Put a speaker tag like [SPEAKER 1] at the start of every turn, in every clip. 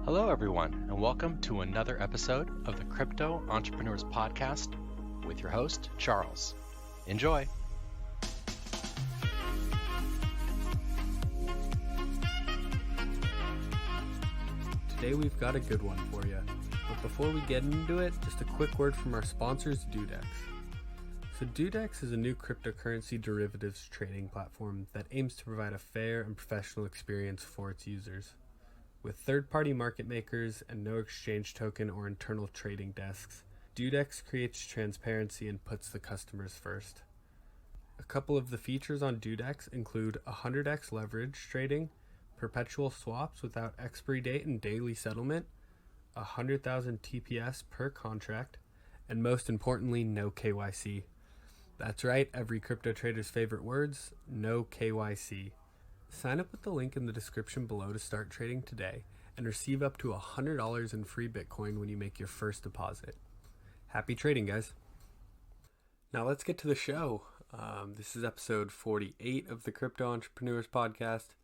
[SPEAKER 1] Hello, everyone, and welcome to another episode of the Crypto Entrepreneurs Podcast with your host, Charles. Enjoy.
[SPEAKER 2] Today we've got a good one for you, but before we get into it, just a quick word from our sponsors, Dudex. So Dudex is a new cryptocurrency derivatives trading platform that aims to provide a fair and professional experience for its users. With third-party market makers and no exchange token or internal trading desks, Dudex creates transparency and puts the customers first. A couple of the features on Dudex include 100x leverage trading, perpetual swaps without expiry date and daily settlement, 100,000 TPS per contract, and most importantly, no KYC. That's right, every crypto trader's favorite words, no KYC. Sign up with the link in the description below to start trading today and receive up to $100 in free Bitcoin when you make your first deposit. Happy trading, guys. Now let's get to the show. This is episode 48 of the Crypto Entrepreneurs Podcast.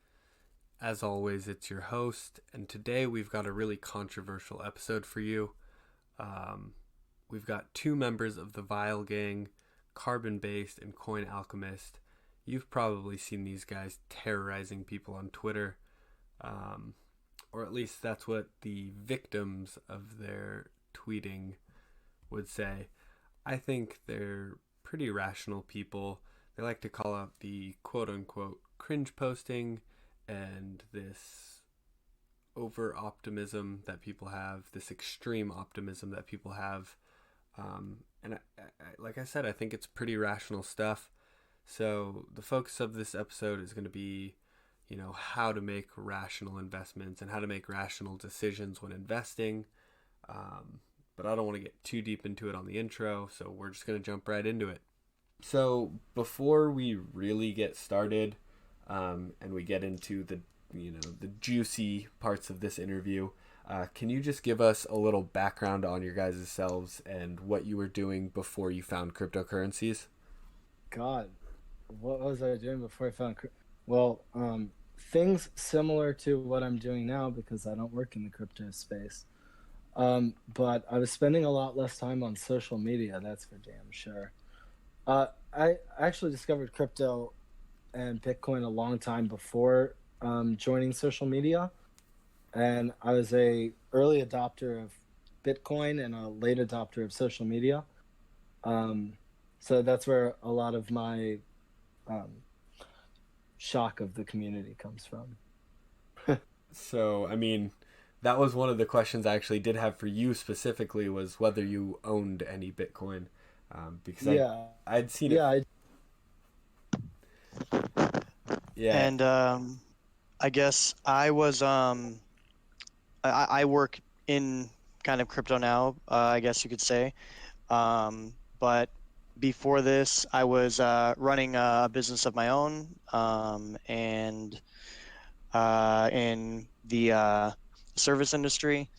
[SPEAKER 2] As always, it's your host, and today we've got a really controversial episode for you. We've got two members of the Vile Gang, Karbon Based and Coin Alchemist. You've probably seen these guys terrorizing people on Twitter, or at least that's what the victims of their tweeting would say. I think they're pretty rational people. They like to call out the quote-unquote cringe posting and this over-optimism that people have, this extreme optimism that people have. And like I said, I think it's pretty rational stuff. So the focus of this episode is going to be, how to make rational investments and how to make rational decisions when investing. But I don't want to get too deep into it on the intro, so we're just going to jump right into it. So before we really get started, and we get into the juicy parts of this interview, can you just give us a little background on your guys' selves and what you were doing before you found cryptocurrencies?
[SPEAKER 3] God, what was I doing before I found things similar to what I'm doing now because I don't work in the crypto space. But I was spending a lot less time on social media, that's for damn sure. I actually discovered crypto and Bitcoin a long time before joining social media. And I was a early adopter of Bitcoin and a late adopter of social media. So that's where a lot of my shock of the community comes from.
[SPEAKER 2] So, that was one of the questions I actually did have for you specifically, was whether you owned any Bitcoin. Because I'd seen it.
[SPEAKER 4] Yeah. And I guess I was I work in kind of crypto now, I guess you could say. But before this, I was running a business of my own, and in the service industry,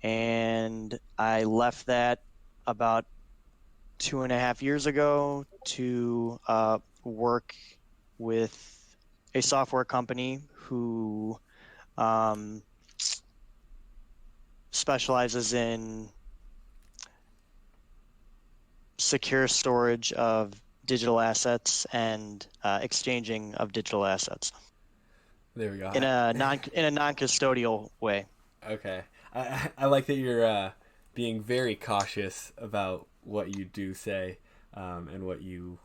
[SPEAKER 4] and I left that about 2.5 years ago to work with a software company who specializes in secure storage of digital assets and exchanging of digital assets.
[SPEAKER 2] There we go.
[SPEAKER 4] In a non-custodial way.
[SPEAKER 2] Okay, I like that you're being very cautious about what you do say, and what you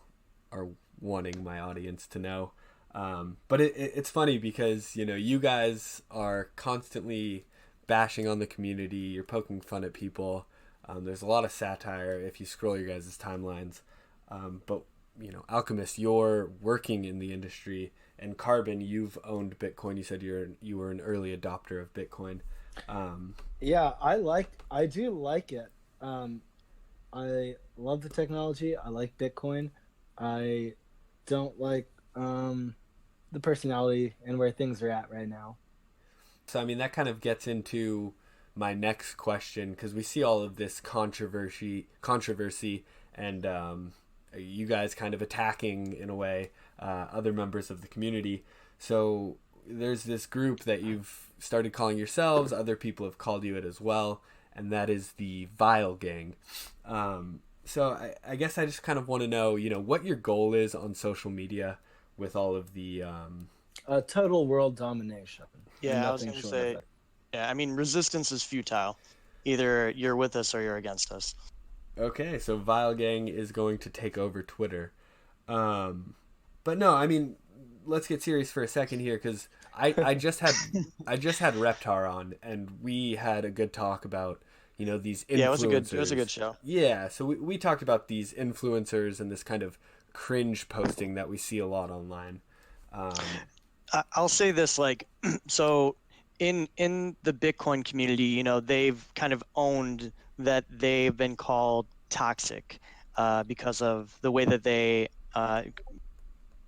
[SPEAKER 2] are wanting my audience to know. But it's funny because you guys are constantly bashing on the community. You're poking fun at people. There's a lot of satire if you scroll your guys' timelines. But Alchemist, you're working in the industry, and Karbon, you've owned Bitcoin. You said you were an early adopter of Bitcoin.
[SPEAKER 3] Yeah, I do like it. I love the technology. I like Bitcoin. I don't like the personality and where things are at right now.
[SPEAKER 2] So that kind of gets into my next question, because we see all of this controversy and you guys kind of attacking, in a way, other members of the community. So there's this group that you've started calling yourselves. Other people have called you it as well, and that is the Vile Gang. So I guess I just kind of want to know, what your goal is on social media with all of the...
[SPEAKER 3] total world domination.
[SPEAKER 4] Yeah, I was going to say, yeah, I mean, resistance is futile. Either you're with us or you're against us.
[SPEAKER 2] Okay, so Vile Gang is going to take over Twitter. But no, I mean, let's get serious for a second here, because I just had Reptar on, and we had a good talk about these influencers.
[SPEAKER 4] Yeah, it was a good show.
[SPEAKER 2] Yeah, so we talked about these influencers and this kind of cringe posting that we see a lot online.
[SPEAKER 4] I'll say this, so in the Bitcoin community, they've kind of owned that they've been called toxic because of the way that they,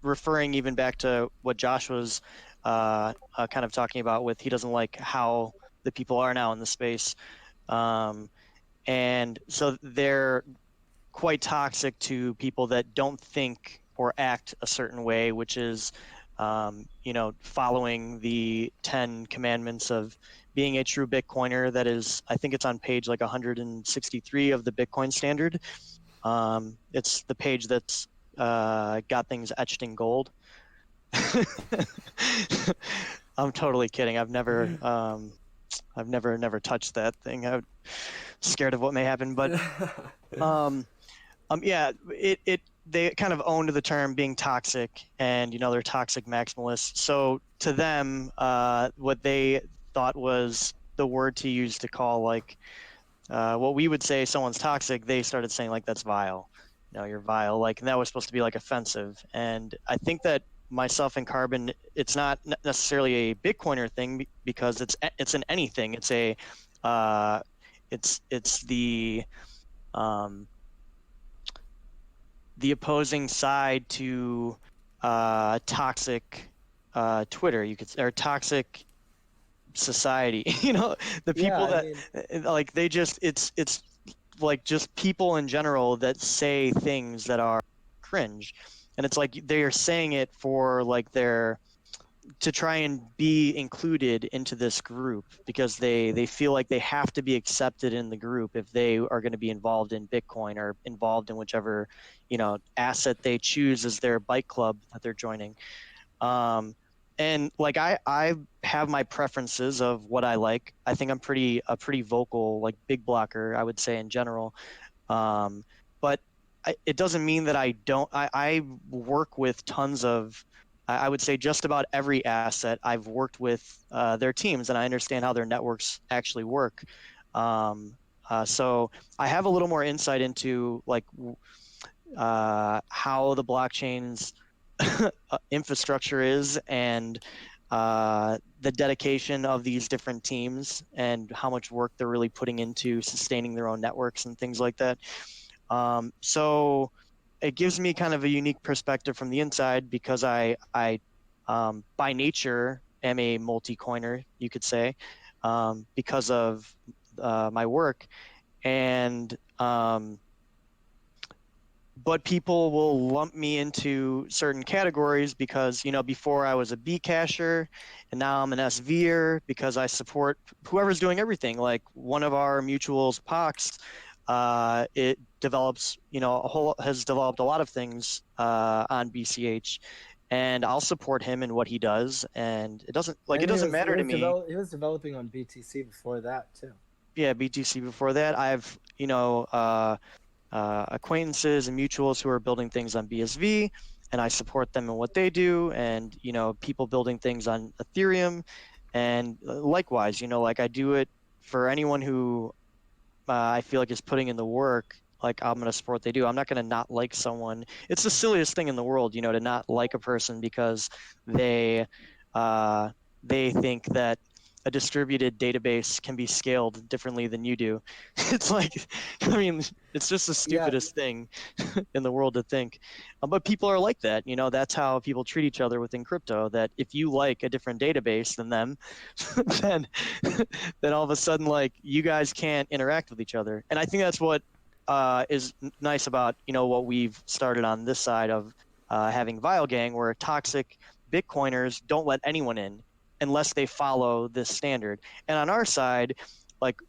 [SPEAKER 4] referring even back to what Josh was kind of talking about with, he doesn't like how the people are now in the space. And so they're quite toxic to people that don't think or act a certain way, which is, following the 10 commandments of being a true Bitcoiner. That is, I think it's on page 163 of the Bitcoin Standard. It's the page that's got things etched in gold. I'm totally kidding. I've never touched that thing. I'm scared of what may happen, but yeah, they kind of owned the term being toxic, and they're toxic maximalists. So to them, what they thought was the word to use to call what we would say someone's toxic, they started saying that's vile. You're vile, and that was supposed to be offensive. And I think that myself and Karbon, it's not necessarily a Bitcoiner thing, because it's in anything. It's a it's the opposing side to toxic Twitter, you could, or toxic society. The people they just, it's just people in general that say things that are cringe, and it's they are saying it for to try and be included into this group, because they feel like they have to be accepted in the group if they are going to be involved in Bitcoin or involved in whichever asset they choose as their bike club that they're joining. And I have my preferences of what I like. I think I'm a pretty vocal, big blocker, I would say, in general. But it doesn't mean that I don't. I work with tons of, I would say, just about every asset. I've worked with their teams, and I understand how their networks actually work. So I have a little more insight into how the blockchain's infrastructure is, and the dedication of these different teams, and how much work they're really putting into sustaining their own networks and things like that. So it gives me kind of a unique perspective from the inside, because I by nature am a multi-coiner, you could say, because of my work. And but people will lump me into certain categories because, before I was a Bcasher, and now I'm an SVer because I support whoever's doing everything. One of our mutuals, Pox, it develops, has developed a lot of things on BCH, and I'll support him in what he does. And it doesn't matter to me.
[SPEAKER 3] He was developing on BTC before that too. Yeah,
[SPEAKER 4] BTC before that. I've, acquaintances and mutuals who are building things on BSV, and I support them in what they do. And people building things on Ethereum, and likewise, I do it for anyone who I feel is putting in the work. I'm going to support what they do. I'm not going to not like someone. It's the silliest thing in the world, to not like a person because they think that a distributed database can be scaled differently than you do. It's it's just the stupidest thing in the world to think. But people are like that. That's how people treat each other within crypto, that if you like a different database than them, then all of a sudden, you guys can't interact with each other. And I think that's what is nice about, what we've started on this side of having Vile Gang, where toxic Bitcoiners don't let anyone in. unless they follow this standard. And on our side, like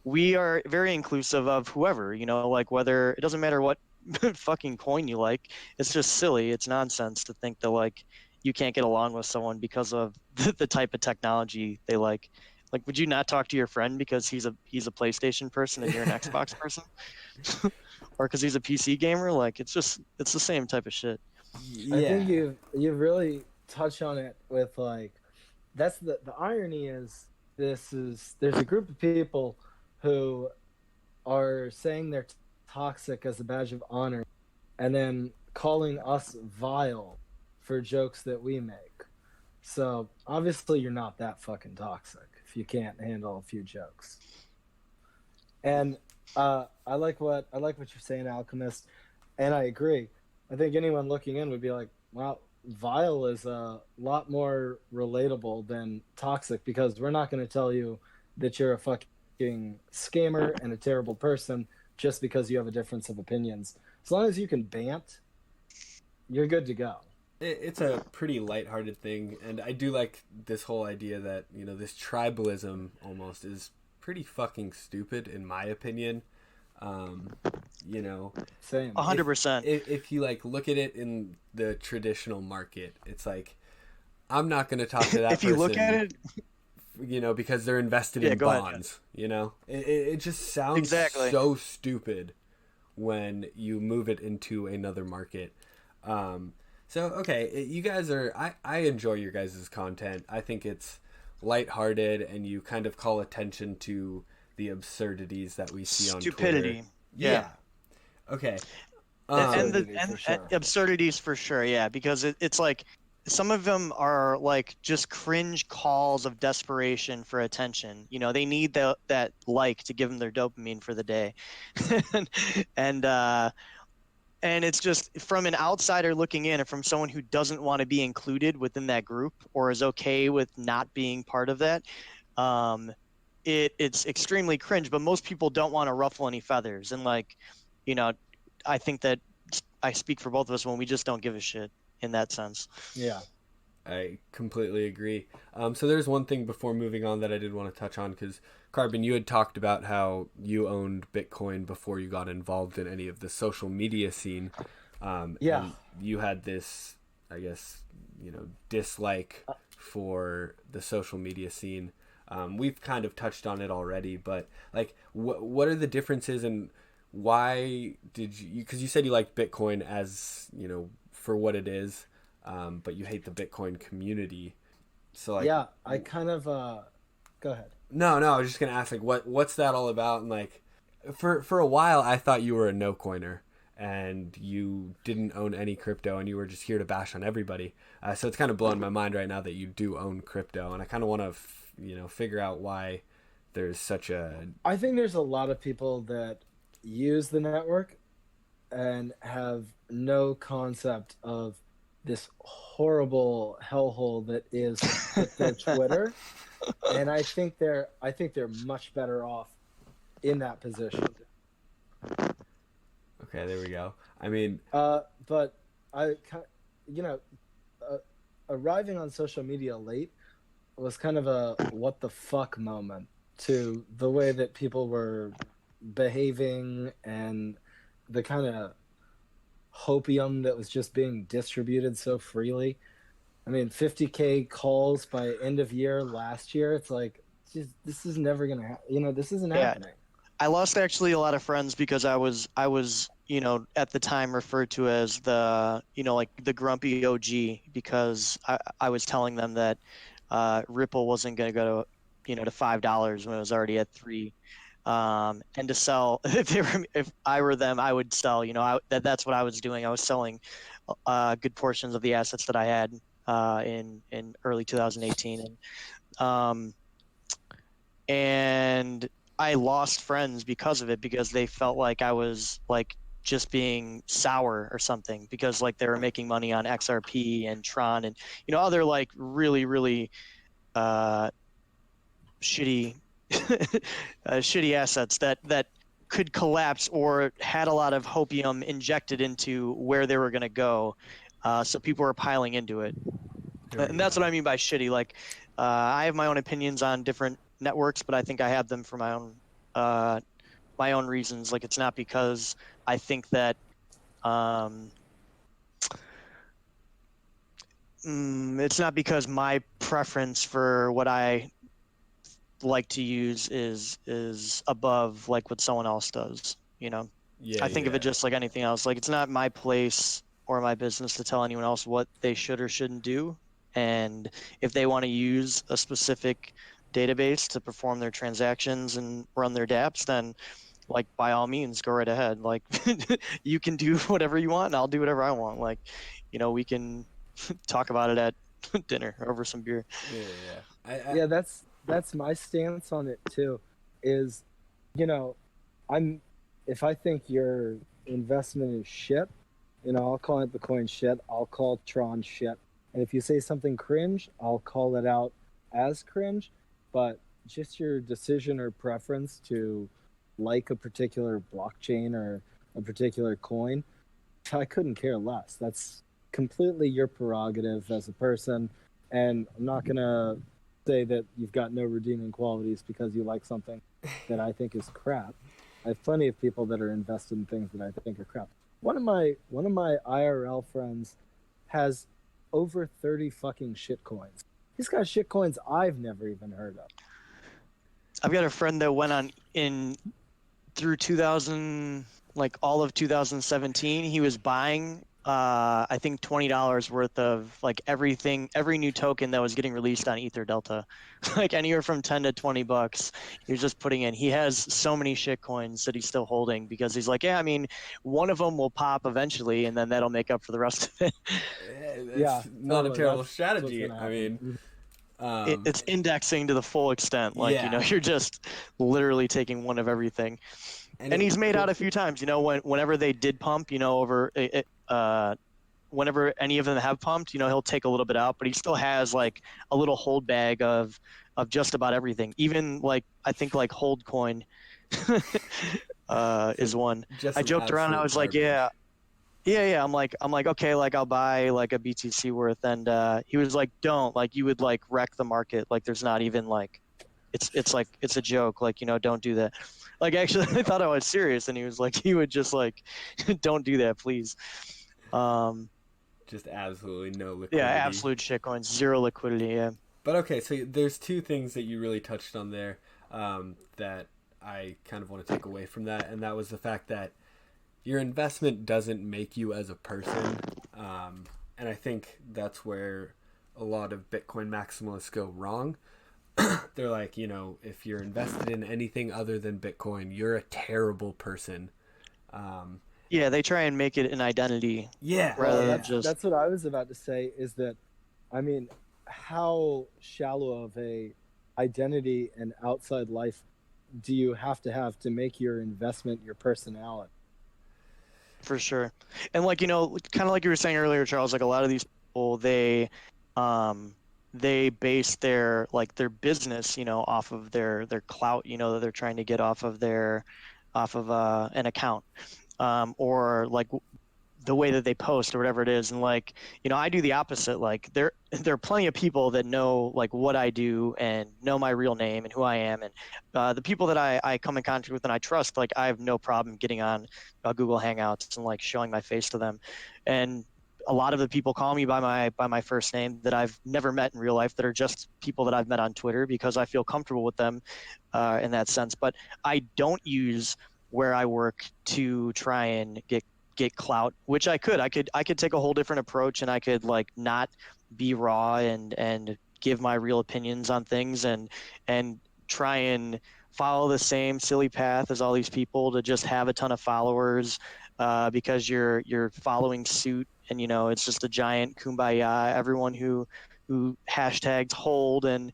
[SPEAKER 4] we are very inclusive of whoever, like whether it doesn't matter what fucking coin you like. It's just silly. It's nonsense to think that like you can't get along with someone because of the type of technology they like. Like, would you not talk to your friend because he's a PlayStation person and you're an Xbox person, or because he's a PC gamer? Like, it's the same type of shit.
[SPEAKER 3] Yeah. I think you've really touched on it with like, that's the irony is there's a group of people who are saying they're toxic as a badge of honor, and then calling us vile for jokes that we make. So obviously you're not that fucking toxic if you can't handle a few jokes. And I like what you're saying, Alchemist, and I agree. I think anyone looking in would be like, wow, vile is a lot more relatable than toxic, because we're not going to tell you that you're a fucking scammer and a terrible person just because you have a difference of opinions. As long as you can bant, you're good to go.
[SPEAKER 2] It's a pretty lighthearted thing, and I do like this whole idea that, this tribalism almost is pretty fucking stupid in my opinion.
[SPEAKER 3] Same.
[SPEAKER 4] 100%.
[SPEAKER 2] If you like look at it in the traditional market, it's like, I'm not going to talk to that
[SPEAKER 4] if you look at it,
[SPEAKER 2] because they're invested in bonds.
[SPEAKER 4] Ahead.
[SPEAKER 2] It just sounds
[SPEAKER 4] exactly
[SPEAKER 2] so stupid when you move it into another market. So, okay, you guys I enjoy your guys' content. I think it's lighthearted, and you kind of call attention to the absurdities that we see on
[SPEAKER 4] stupidity.
[SPEAKER 2] Twitter.
[SPEAKER 4] Yeah.
[SPEAKER 2] Okay.
[SPEAKER 4] And absurdities for sure, yeah, because it's like some of them are like just cringe calls of desperation for attention. They need that like to give them their dopamine for the day. And it's just from an outsider looking in, and from someone who doesn't want to be included within that group or is okay with not being part of that, it's extremely cringe. But most people don't want to ruffle any feathers. And like, I think that I speak for both of us when we just don't give a shit in that sense.
[SPEAKER 3] Yeah.
[SPEAKER 2] I completely agree. So there's one thing before moving on that I did want to touch on, because Karbon, you had talked about how you owned Bitcoin before you got involved in any of the social media scene.
[SPEAKER 3] Yeah.
[SPEAKER 2] And you had this, I guess, dislike for the social media scene. We've kind of touched on it already, but like, what are the differences, and why did you? Because you said you liked Bitcoin as for what it is. But you hate the Bitcoin community. So like,
[SPEAKER 3] yeah, I kind of go ahead.
[SPEAKER 2] No, I was just gonna ask, like, what's that all about? And like, for a while I thought you were a no coiner and you didn't own any crypto and you were just here to bash on everybody. So it's kind of blowing my mind right now that you do own crypto, and I kind of want to figure out why there's such a.
[SPEAKER 3] I think there's a lot of people that use the network and have no concept of this horrible hellhole that is their Twitter, and I think they're much better off in that position.
[SPEAKER 2] Okay, there we go. I mean,
[SPEAKER 3] but arriving on social media late was kind of a what the fuck moment to the way that people were behaving and the kind of hopium that was just being distributed so freely. I mean, 50K calls by end of year last year. It's like, this is never gonna happen. This isn't happening.
[SPEAKER 4] I lost actually a lot of friends because I was at the time referred to as the like the grumpy OG, because I was telling them that Ripple wasn't gonna go to to $5 when it was already at $3. And to sell, if I were them, I would sell. That's what I was doing. I was selling good portions of the assets that I had in early 2018, and I lost friends because of it, because they felt like I was like just being sour or something, because like they were making money on XRP and Tron and other like really really shitty shitty assets that could collapse or had a lot of hopium injected into where they were going to go, so people were piling into it. And that's what I mean by shitty. Like, I have my own opinions on different networks, but I think I have them for my own reasons. Like, it's not because I think that it's not because my preference for what I like to use is above like what someone else does. I think of it just like anything else. Like, it's not my place or my business to tell anyone else what they should or shouldn't do. And if they want to use a specific database to perform their transactions and run their dApps, then like by all means go right ahead. Like you can do whatever you want and I'll do whatever I want. Like, we can talk about it at dinner over some beer.
[SPEAKER 3] Yeah, that's my stance on it too. Is, if I think your investment is shit, I'll call it Bitcoin shit. I'll call Tron shit. And if you say something cringe, I'll call it out as cringe. But just your decision or preference to like a particular blockchain or a particular coin, I couldn't care less. That's completely your prerogative as a person. And I'm not going to say that you've got no redeeming qualities because you like something that I think is crap. I have plenty of people that are invested in things that I think are crap. One of my IRL friends has over 30 fucking shit coins. He's got shit coins I've never even heard of.
[SPEAKER 4] I've got a friend that went on through 2000, like all of 2017. He was buying I think $20 worth of like every new token that was getting released on Ether Delta, like anywhere from $10 to $20. He was just putting in. He has so many shit coins that he's still holding because he's like, yeah, I mean, one of them will pop eventually, and then that'll make up for the rest of it.
[SPEAKER 2] It's not a terrible strategy. I mean,
[SPEAKER 4] it's indexing to the full extent. Like, you're just literally taking one of everything. And he's made out a few times. Whenever they did pump, whenever any of them have pumped, he'll take a little bit out, but he still has like a little hold bag of just about everything. Even like, I think like Hold Coin is one. I joked around. I was like, yeah. I'm like, okay, like I'll buy like a BTC worth. And he was like, don't, like you would like wreck the market. Like there's not even like, it's like, it's a joke. Like, don't do that. Like, actually, I thought I was serious, and he was like, he would just like, don't do that, please.
[SPEAKER 2] Just absolutely no liquidity.
[SPEAKER 4] Yeah, absolute shitcoins, zero liquidity. Yeah.
[SPEAKER 2] But okay, so there's two things that you really touched on there that I kind of want to take away from that, and that was the fact that your investment doesn't make you as a person, and I think that's where a lot of Bitcoin maximalists go wrong. They're like, if you're invested in anything other than Bitcoin, you're a terrible person.
[SPEAKER 4] Yeah, they try and make it an identity.
[SPEAKER 2] Yeah.
[SPEAKER 3] That's what I was about to say, is that, I mean, how shallow of a identity and outside life do you have to make your investment your personality?
[SPEAKER 4] For sure. And like, kind of like you were saying earlier, Charles, like a lot of these people, they base their business, off of their clout, that they're trying to get off of an account, or like the way that they post or whatever it is. And like, I do the opposite. Like there are plenty of people that know like what I do and know my real name and who I am. And the people that I come in contact with and I trust, like I have no problem getting on Google Hangouts and like showing my face to them. And a lot of the people call me by my first name that I've never met in real life, that are just people that I've met on Twitter because I feel comfortable with them in that sense. But I don't use where I work to try and get clout, which I could take a whole different approach, and I could like not be raw and give my real opinions on things and try and follow the same silly path as all these people to just have a ton of followers because you're following suit. And it's just a giant kumbaya. Everyone who hashtags hold and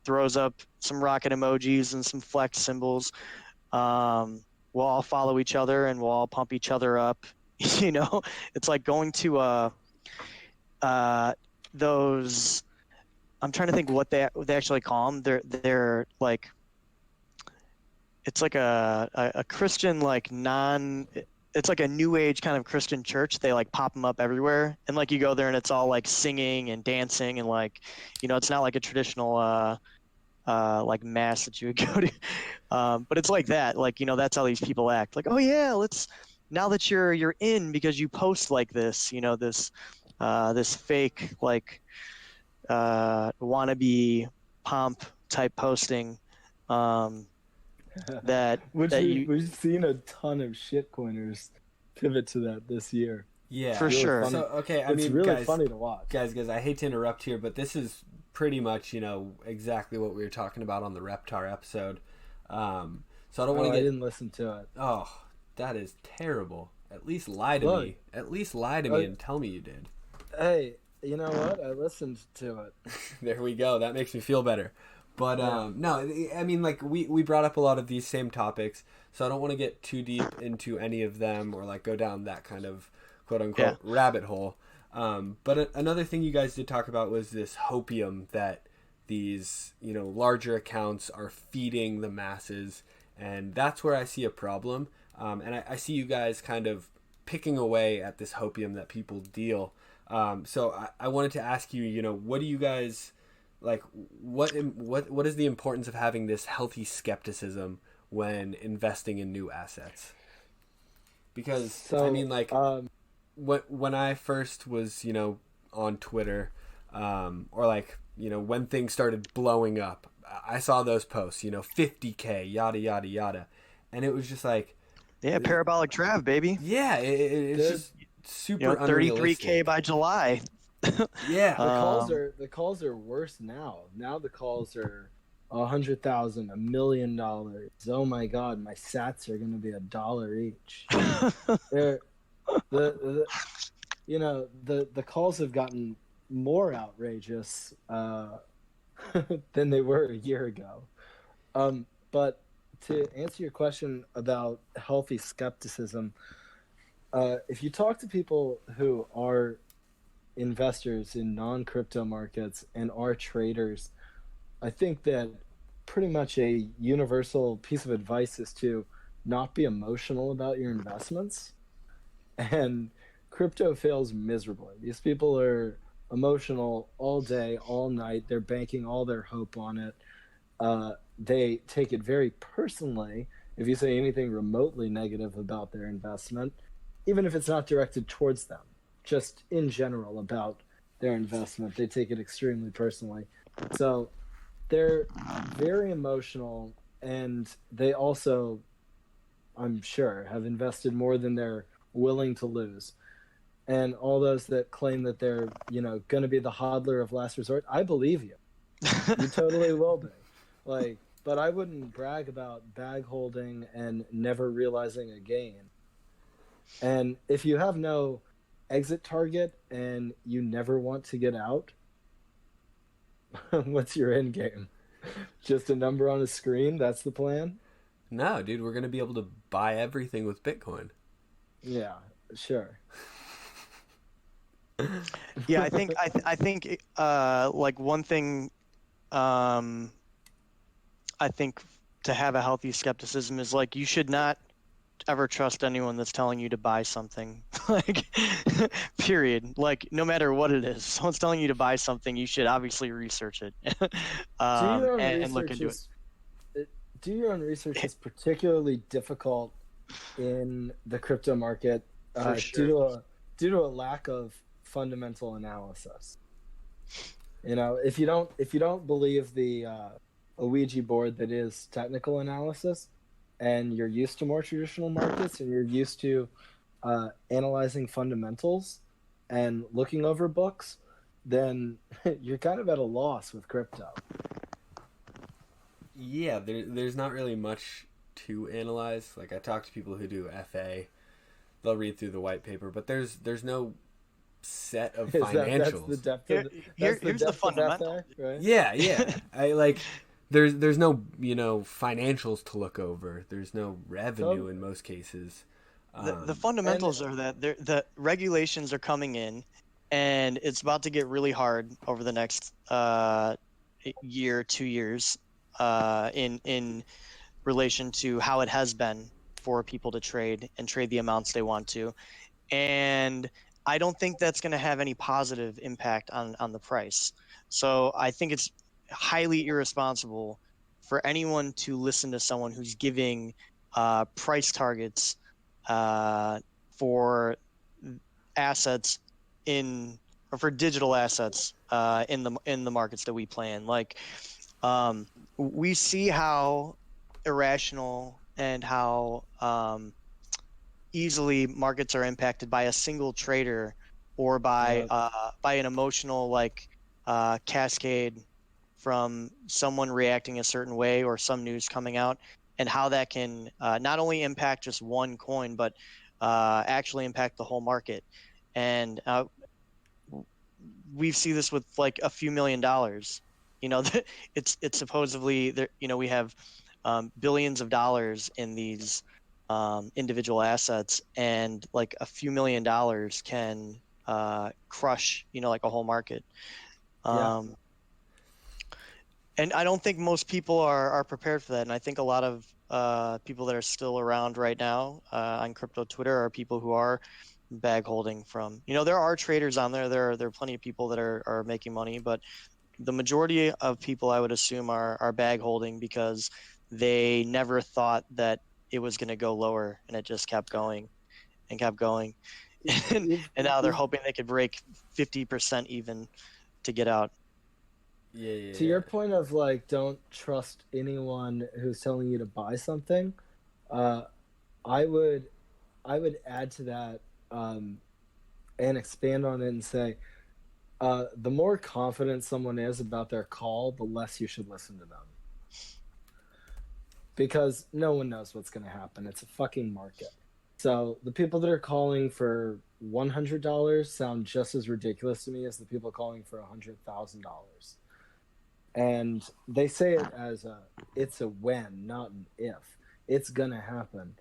[SPEAKER 4] throws up some rocket emojis and some flex symbols, we'll all follow each other and we'll all pump each other up. It's like going to those. I'm trying to think what they actually call them. They're like, it's like a Christian like non. it's like a new age kind of Christian church. They like pop them up everywhere, and like you go there and it's all like singing and dancing and like, it's not like a traditional like mass that you would go to, but it's like that. Like that's how these people act. Like, oh yeah, let's now that you're in because you post like this, this fake like wannabe pomp type posting.
[SPEAKER 3] We've seen a ton of shitcoiners pivot to that this year.
[SPEAKER 2] Yeah,
[SPEAKER 4] for sure.
[SPEAKER 3] Funny.
[SPEAKER 2] So okay, I
[SPEAKER 3] it's
[SPEAKER 2] mean,
[SPEAKER 3] really
[SPEAKER 2] guys,
[SPEAKER 3] funny to watch.
[SPEAKER 2] Guys, I hate to interrupt here, but this is pretty much exactly what we were talking about on the Reptar episode. So I don't want to get.
[SPEAKER 3] I didn't listen to it.
[SPEAKER 2] Oh, that is terrible. At least lie to me. At least lie to me and tell me you did.
[SPEAKER 3] Hey, you know what? I listened to it.
[SPEAKER 2] There we go. That makes me feel better. But no, I mean, like we brought up a lot of these same topics, so I don't want to get too deep into any of them or like go down that kind of quote unquote rabbit hole. But another thing you guys did talk about was this hopium that these larger accounts are feeding the masses, and that's where I see a problem. And I see you guys kind of picking away at this hopium that people deal. So I wanted to ask you, what do you guys like? What is the importance of having this healthy skepticism when investing in new assets? Because I mean, like, when I first was, on Twitter, or like, when things started blowing up, I saw those posts, 50K, yada yada yada, and it was just like.
[SPEAKER 4] Yeah, parabolic draft, baby.
[SPEAKER 2] Yeah, it's just super
[SPEAKER 4] 33K by July.
[SPEAKER 2] Yeah,
[SPEAKER 3] the calls are worse now. Now the calls are $100,000, $1 million. Oh my God, my sats are going to be $1 each. The calls have gotten more outrageous than they were a year ago. But to answer your question about healthy skepticism, if you talk to people who are investors in non-crypto markets and are traders, I think that pretty much a universal piece of advice is to not be emotional about your investments. And crypto fails miserably. These people are emotional all day, all night. They're banking all their hope on it. They take it very personally if you say anything remotely negative about their investment, even if it's not directed towards them, just in general about their investment. They take it extremely personally. So they're very emotional, and they also, I'm sure, have invested more than they're willing to lose. And all those that claim that they're, going to be the hodler of last resort, I believe you. You totally will be. But I wouldn't brag about bag holding and never realizing a gain. And if you have no exit target and you never want to get out, what's your end game? Just a number on a screen? That's the plan?
[SPEAKER 2] No, dude, we're going to be able to buy everything with Bitcoin.
[SPEAKER 3] Yeah, sure.
[SPEAKER 4] Yeah, I think like one thing I think to have a healthy skepticism is like you should not ever trust anyone that's telling you to buy something. Like, period. Like, no matter what it is, if someone's telling you to buy something, you should obviously research it and look into it.
[SPEAKER 3] Do your own research is particularly difficult in the crypto market due to a lack of fundamental analysis. If you don't believe the a Ouija board that is technical analysis, and you're used to more traditional markets, and you're used to analyzing fundamentals and looking over books, then you're kind of at a loss with crypto.
[SPEAKER 2] Yeah, there's not really much to analyze. Like, I talk to people who do FA, they'll read through the white paper, but there's no set of financials.
[SPEAKER 3] That's the depth
[SPEAKER 4] Here's the fundamental,
[SPEAKER 3] right?
[SPEAKER 2] Yeah. I like. There's no financials to look over. There's no revenue in most cases.
[SPEAKER 4] The fundamentals are that the regulations are coming in, and it's about to get really hard over the next year, 2 years, in relation to how it has been for people to trade and trade the amounts they want to. And I don't think that's going to have any positive impact on the price. So I think it's highly irresponsible for anyone to listen to someone who's giving price targets for assets or for digital assets in the markets that we play in. Like we see how irrational and how easily markets are impacted by a single trader or by an emotional cascade from someone reacting a certain way or some news coming out, and how that can not only impact just one coin but actually impact the whole market. And we see this with like a few $1 million. It's supposedly there. We have billions of dollars in these individual assets, and like a few $1 million can crush like a whole market. And I don't think most people are prepared for that. And I think a lot of people that are still around right now on crypto Twitter are people who are bag holding from, there are traders on there. There are plenty of people that are making money, but the majority of people, I would assume, are bag holding because they never thought that it was going to go lower, and it just kept going and kept going. And now they're hoping they could break 50% even to get out.
[SPEAKER 3] Yeah. To your point of like, don't trust anyone who's telling you to buy something, I would add to that and expand on it and say, the more confident someone is about their call, the less you should listen to them. Because no one knows what's going to happen. It's a fucking market. So the people that are calling for $100 sound just as ridiculous to me as the people calling for $100,000. And they say it as it's a when, not an if. It's gonna happen.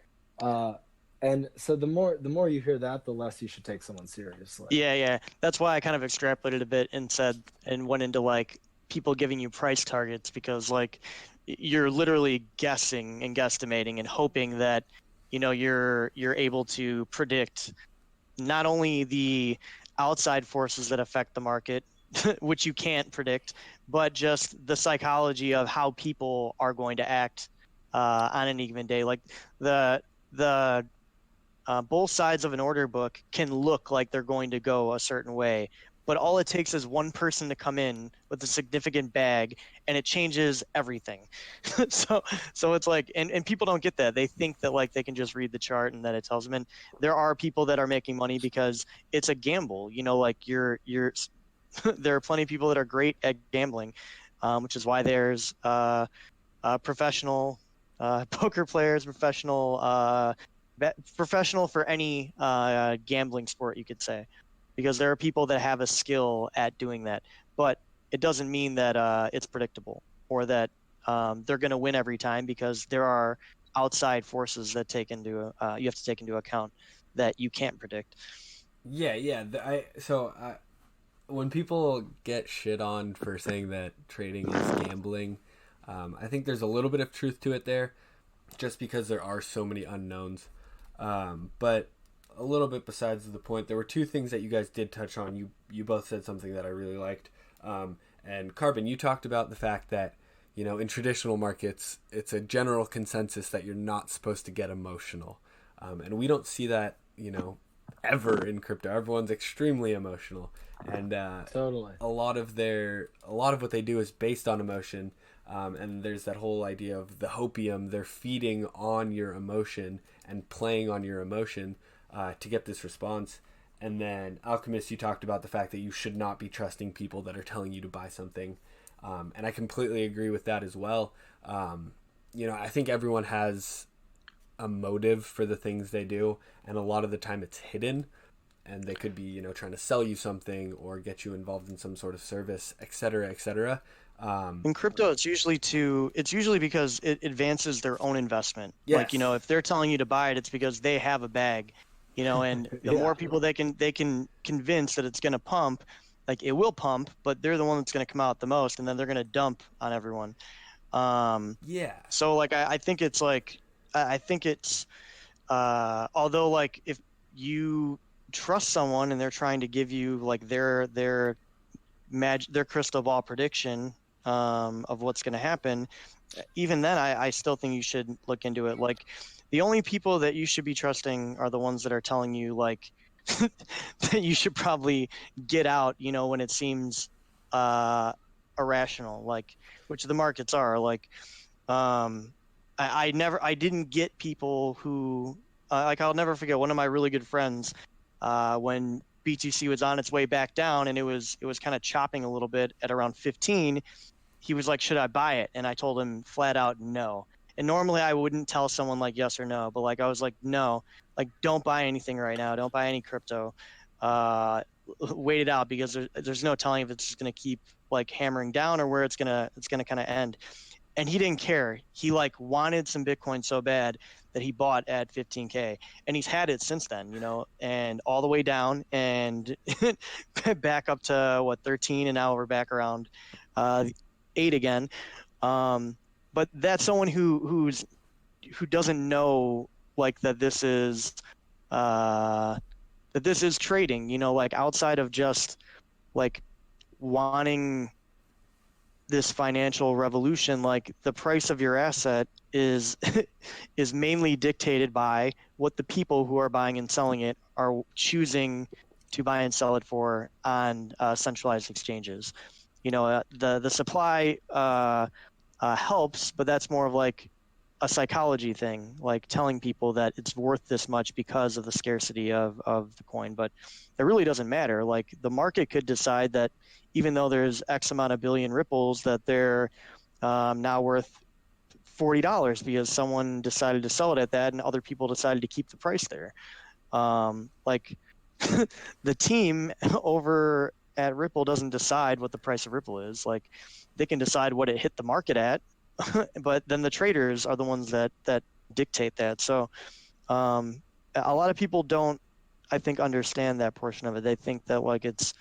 [SPEAKER 3] And so the more you hear that, the less you should take someone seriously.
[SPEAKER 4] Yeah. That's why I kind of extrapolated a bit and went into like people giving you price targets, because like you're literally guessing and guesstimating and hoping that you're able to predict not only the outside forces that affect the market, which you can't predict, but just the psychology of how people are going to act on any given day. Like the both sides of an order book can look like they're going to go a certain way, but all it takes is one person to come in with a significant bag, and it changes everything. So it's like, and people don't get that. They think that like they can just read the chart and that it tells them. And there are people that are making money because it's a gamble. Like you're there are plenty of people that are great at gambling, which is why there's professional poker players, professional for any gambling sport, you could say, because there are people that have a skill at doing that. But it doesn't mean that it's predictable or that they're going to win every time, because there are outside forces that you have to take into account that you can't predict.
[SPEAKER 2] Yeah. When people get shit on for saying that trading is gambling, I think there's a little bit of truth to it there, just because there are so many unknowns. But a little bit besides the point, there were two things that you guys did touch on. You both said something that I really liked. And Karbon, you talked about the fact that, in traditional markets, it's a general consensus that you're not supposed to get emotional. And we don't see that, ever in crypto. Everyone's extremely emotional. And
[SPEAKER 3] totally.
[SPEAKER 2] A lot of what they do is based on emotion. And there's that whole idea of the hopium. They're feeding on your emotion and playing on your emotion to get this response. And then Alchemist, you talked about the fact that you should not be trusting people that are telling you to buy something. And I completely agree with that as well. I think everyone has a motive for the things they do, and a lot of the time it's hidden, and they could be, trying to sell you something or get you involved in some sort of service, et cetera, et cetera.
[SPEAKER 4] In crypto, it's usually because it advances their own investment.
[SPEAKER 2] Yes.
[SPEAKER 4] Like, if they're telling you to buy it, it's because they have a bag, and the more people they can convince that it's going to pump, like it will pump, but they're the one that's going to come out the most, and then they're going to dump on everyone. So like, I think it's although like if you trust someone and they're trying to give you like their crystal ball prediction of what's going to happen, even then I still think you should look into it. Like the only people that you should be trusting are the ones that are telling you like that you should probably get out, you know, when it seems irrational, like which the markets are. Like I didn't get people who like I'll never forget one of my really good friends when BTC was on its way back down and it was kind of chopping a little bit at around 15. He was like, should I buy it? And I told him flat out no. And normally I wouldn't tell someone like yes or no, but like I was like, no, like don't buy anything right now. Don't buy any crypto. Wait it out because there's no telling if it's just going to keep like hammering down or where it's gonna kind of end. And he didn't care. He like wanted some Bitcoin so bad that he bought at 15K, and he's had it since then, you know, and all the way down and back up to what 13, and now we're back around 8 again. But that's someone who doesn't know like that this is trading, you know, like outside of just like wanting this financial revolution. Like the price of your asset is is mainly dictated by what the people who are buying and selling it are choosing to buy and sell it for on centralized exchanges. You know, the supply helps, but that's more of like a psychology thing, like telling people that it's worth this much because of the scarcity of the coin. But it really doesn't matter. Like the market could decide that even though there's X amount of billion ripples, that they're now worth $40 because someone decided to sell it at that and other people decided to keep the price there. Like the team over at Ripple doesn't decide what the price of Ripple is. Like they can decide what it hit the market at, but then the traders are the ones that dictate that. So a lot of people don't, I think, understand that portion of it. They think that like it's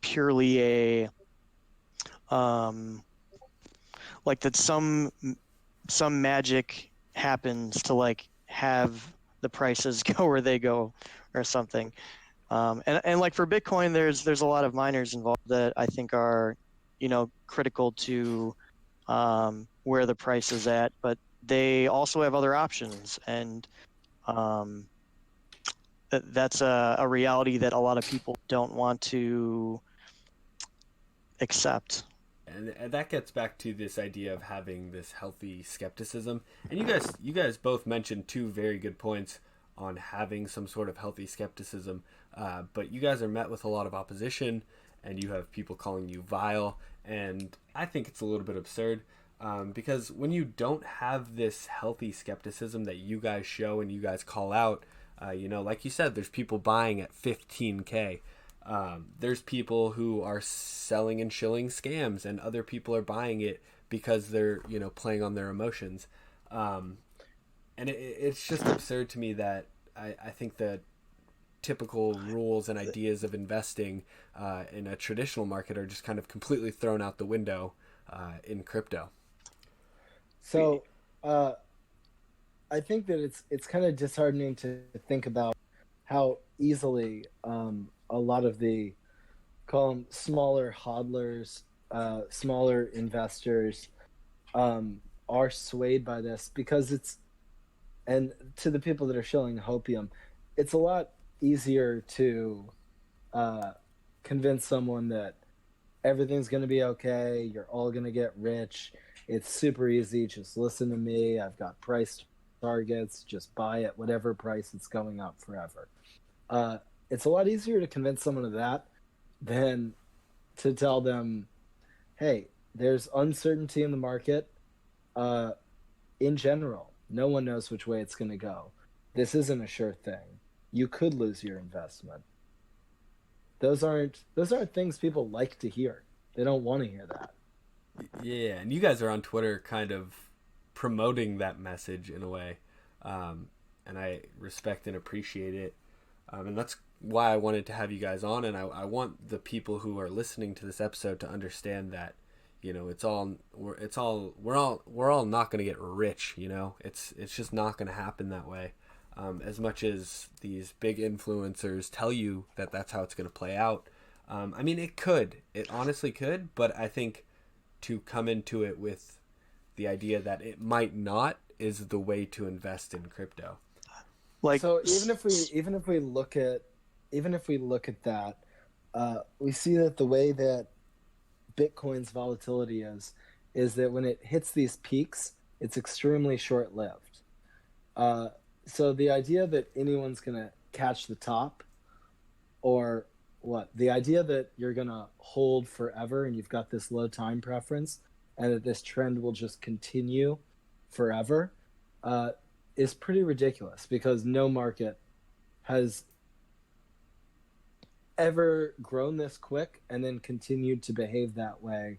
[SPEAKER 4] purely a like that some magic happens to like have the prices go where they go or something. And like for Bitcoin, there's a lot of miners involved that I think are, you know, critical to where the price is at, but they also have other options, and that's a reality that a lot of people don't want to accept.
[SPEAKER 2] And that gets back to this idea of having this healthy skepticism. And you guys both mentioned two very good points on having some sort of healthy skepticism. But you guys are met with a lot of opposition, and you have people calling you vile. And I think it's a little bit absurd because when you don't have this healthy skepticism that you guys show and you guys call out, you know, like you said, there's people buying at 15K. There's people who are selling and shilling scams, and other people are buying it because they're, you know, playing on their emotions. And it's just absurd to me that I think that typical rules and ideas of investing in a traditional market are just kind of completely thrown out the window in crypto.
[SPEAKER 3] So I think that it's kind of disheartening to think about how easily a lot of the, call them smaller hodlers, smaller investors are swayed by this, because and to the people that are shilling hopium, it's a lot easier to convince someone that everything's going to be okay, you're all going to get rich, it's super easy, just listen to me, I've got price targets, just buy it, whatever price it's going up forever. It's a lot easier to convince someone of that than to tell them, hey, there's uncertainty in the market in general. No one knows which way it's going to go. This isn't a sure thing. You could lose your investment. Those aren't things people like to hear. They don't want to hear that.
[SPEAKER 2] Yeah, and you guys are on Twitter kind of promoting that message in a way, and I respect and appreciate it. And that's why I wanted to have you guys on, and I want the people who are listening to this episode to understand that, you know, we're all not going to get rich, you know. It's just not going to happen that way. As much as these big influencers tell you that that's how it's going to play out, I mean, it honestly could, but I think to come into it with the idea that it might not is the way to invest in crypto.
[SPEAKER 3] Like, so even if we look at that, we see that the way that Bitcoin's volatility is that when it hits these peaks, it's extremely short-lived. So the idea that anyone's gonna catch the top, or the idea that you're gonna hold forever and you've got this low time preference, and that this trend will just continue forever, is pretty ridiculous, because no market has ever grown this quick and then continued to behave that way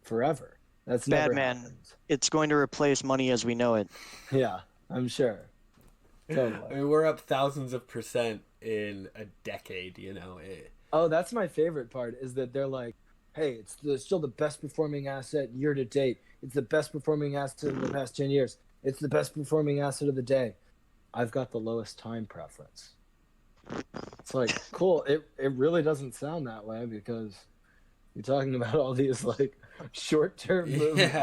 [SPEAKER 3] forever. That's never happened.
[SPEAKER 4] It's going to replace money as we know it.
[SPEAKER 3] Yeah, I'm sure. Totally.
[SPEAKER 2] I mean, we're up thousands of % in a decade, you know.
[SPEAKER 3] Oh, that's my favorite part, is that they're like, hey, it's still the best performing asset year to date. It's the best performing asset in the past 10 years. It's the best performing asset of the day. I've got the lowest time preference. It's like, cool. It really doesn't sound that way, because you're talking about all these like short-term movements.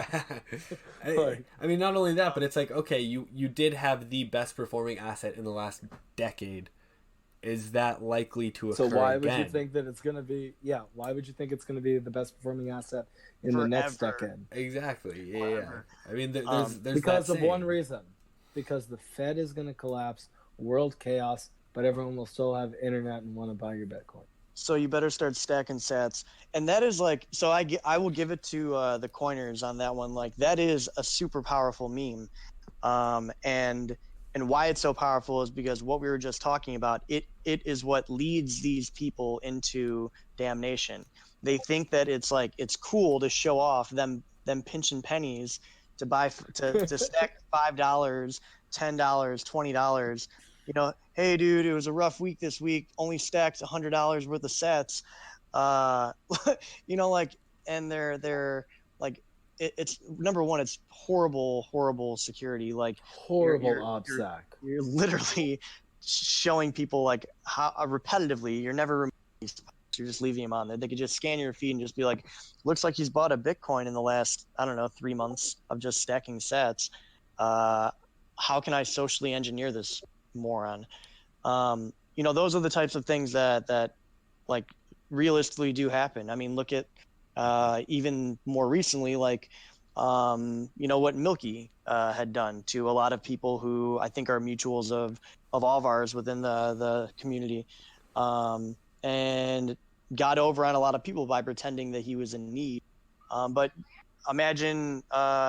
[SPEAKER 2] Yeah. I mean, not only that, but it's like, okay, you did have the best performing asset in the last decade. Is that likely to occur again?
[SPEAKER 3] So why would you think that it's going to be? Yeah, why would you think it's going to be the best performing asset in the next decade?
[SPEAKER 2] Exactly. Yeah. I mean, there's
[SPEAKER 3] because of one reason. Because the Fed is going to collapse, world chaos, but everyone will still have internet and want to buy your Bitcoin.
[SPEAKER 4] So you better start stacking sats. And that is like, so I will give it to the coiners on that one. Like, that is a super powerful meme. And why it's so powerful is because what we were just talking about, it is what leads these people into damnation. They think that it's like, it's cool to show off them pinching pennies to buy, to stack $5, $10, $20. You know, hey dude, it was a rough week this week, only stacked $100 worth of sets. You know, like, and they're like, it's number one, it's horrible security. Like,
[SPEAKER 3] horrible OPSEC.
[SPEAKER 4] You're literally showing people like how repetitively, you're never, you're just leaving them on there. They could just scan your feed and just be like, looks like he's bought a Bitcoin in the last, I don't know, 3 months of just stacking sets. How can I socially engineer this moron? You know, those are the types of things that like realistically do happen. I mean, look at even more recently, like, you know, what Milky had done to a lot of people who I think are mutuals of all of ours within the community, and got over on a lot of people by pretending that he was in need. But imagine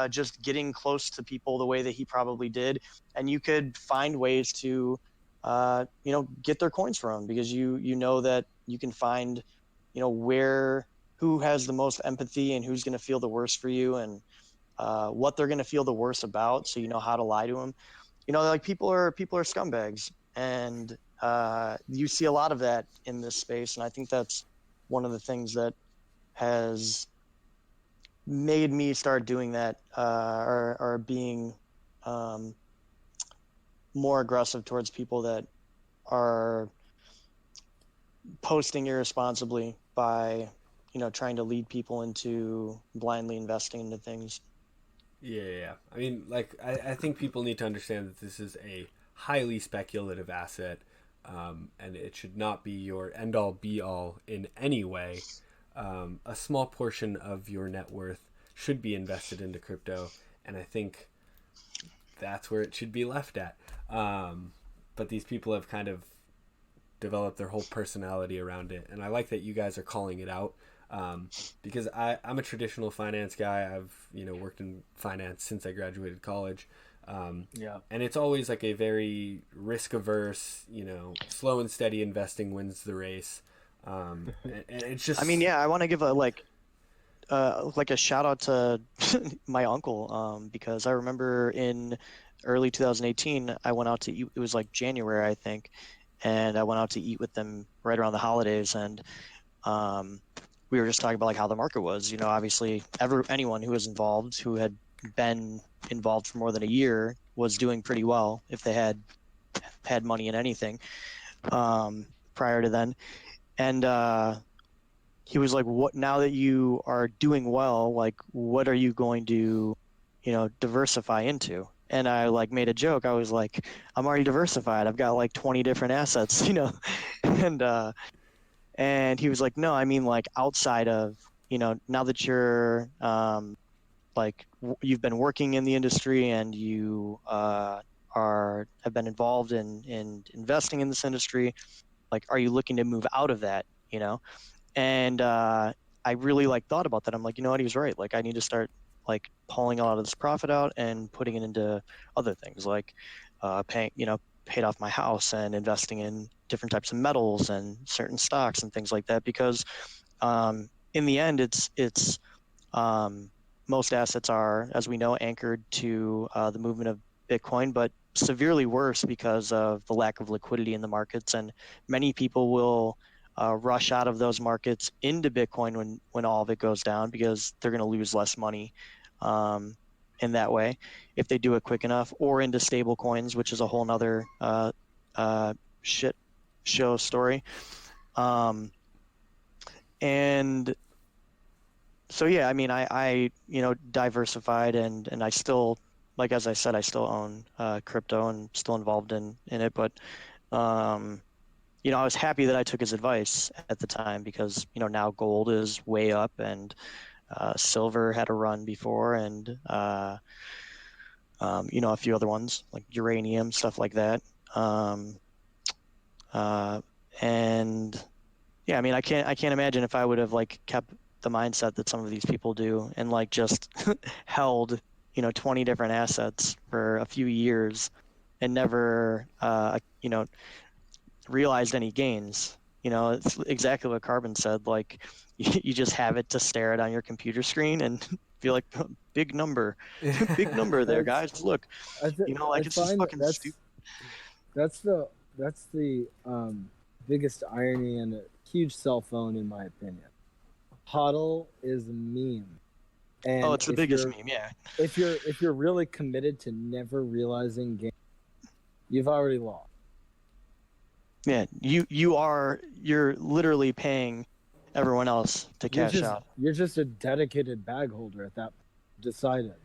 [SPEAKER 4] just getting close to people the way that he probably did, and you could find ways to you know, get their coins from them, because you know that you can find, you know, who has the most empathy and who's going to feel the worst for you, and what they're going to feel the worst about, so you know how to lie to them. You know, like, people are scumbags, and you see a lot of that in this space, and I think that's one of the things that has made me start doing that, or being more aggressive towards people that are posting irresponsibly by, you know, trying to lead people into blindly investing into things.
[SPEAKER 2] Yeah. I mean, like, I think people need to understand that this is a highly speculative asset, and it should not be your end-all be-all in any way. A small portion of your net worth should be invested into crypto, and I think that's where it should be left at. But these people have kind of developed their whole personality around it, and I like that you guys are calling it out, because I'm a traditional finance guy. I've, you know, worked in finance since I graduated college, and it's always like a very risk averse, you know, slow and steady investing wins the race. And it's just,
[SPEAKER 4] I mean, yeah, I want to give a a shout out to my uncle, because I remember in early 2018 I went out to eat. It was like January, I think, and I went out to eat with them right around the holidays, and we were just talking about like how the market was. You know, obviously anyone who was involved, who had been involved for more than a year, was doing pretty well if they had had money in anything prior to then. And he was like, "What now that you are doing well? Like, what are you going to, diversify into?" And I like made a joke. I was like, "I'm already diversified. I've got like 20 different assets, and he was like, "No, I mean like outside of, now that you're you've been working in the industry and you have been involved in investing in this industry, like, are you looking to move out of that, And I really thought about that. I'm like, you know what, he was right. Like, I need to start like pulling a lot of this profit out and putting it into other things, like paid off my house and investing in different types of metals and certain stocks and things like that. Because in the end, it's most assets are, as we know, anchored to the movement of Bitcoin, but severely worse because of the lack of liquidity in the markets. And many people will rush out of those markets into Bitcoin when all of it goes down, because they're going to lose less money in that way if they do it quick enough, or into stable coins, which is a whole nother shit show story. And so, yeah, I mean, I diversified, and I still, like, as I said, I still own crypto and still involved in it. But, I was happy that I took his advice at the time, because, now gold is way up, and silver had a run before, and, a few other ones like uranium, stuff like that. And yeah, I mean, I can't imagine if I would have kept the mindset that some of these people do, and just held 20 different assets for a few years and never realized any gains. It's exactly what Karbon said. Like, you just have it to stare at on your computer screen and feel like, big number there, guys. Look, it's just fucking stupid.
[SPEAKER 3] That's the biggest irony in a huge cell phone, in my opinion. HODL is a meme. And
[SPEAKER 4] it's the biggest meme, yeah.
[SPEAKER 3] If you're really committed to never realizing gains, you've already lost.
[SPEAKER 4] Yeah, you're literally paying everyone else to cash out.
[SPEAKER 3] You're just a dedicated bag holder at that point. Decided.